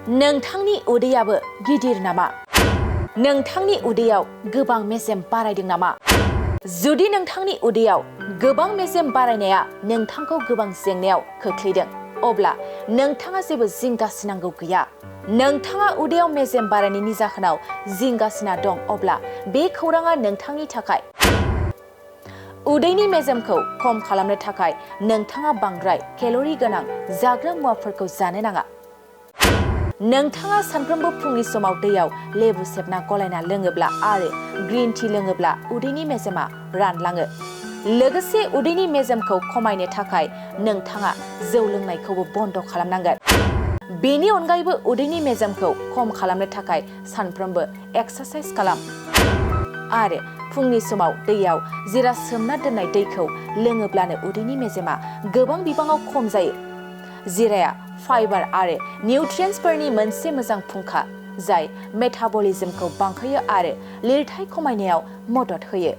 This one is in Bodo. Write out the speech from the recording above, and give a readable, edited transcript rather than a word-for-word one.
नोंथांनि उदैयाबो गिदिर नामा? नोंथांनि उदैयाव गोबां मेजेम बारायदों नामा? जुदि नोंथांनि उदैयाव गोबां मेजेम बारायनाया नोंथांखौ गोबां जेंनायाव खोख्लैदों, अब्ला नोंथाङा जेबो जिंगासिनांगौ गैया। नोंथाङा उदैयाव मेजेम बारायनायनि जाहोनाव जिंगासिना दं, अब्ला बे खौराङा नोंथांनि थाखाय। उदैनि मेजेमखौ खम खालामनो थाखाय नोंथाङा बांद्राय केल'रि गोनां जाग्रा मुवाफोरखौ जानो नाङा। नोंथाङा सानफ्रोमबो फुंनि समाव दैयाव लेबु सेबना गलायना लोङोब्ला आरो ग्रीन टी लोङोब्ला उदैनि मेजेमा रानलाङो। लोगोसे उदैनि मेजेमखौ खमायनो थाखाय नोंथाङा जौ लोंनायखौबो बन्द खालामनांगोन। बेनि अनगायैबो उदैनि मेजेमखौ खम खालामनो थाखाय सानफ्रोमबो एक्सारसाइज खालाम आरो फुंनि समाव दैयाव जिरा सोमना दोननाय दैखौ लोङोब्लानो उदैनि मेजेमा गोबां बिबाङाव खम जायो। जिराया फाइबार आरो निउट्रियेन्ट्सफोरनि मोनसे मोजां फुंखा, जाय मेटाबलिज्मखौ बांहोयो आरो लिरथाय खमायनायाव मदद होयो।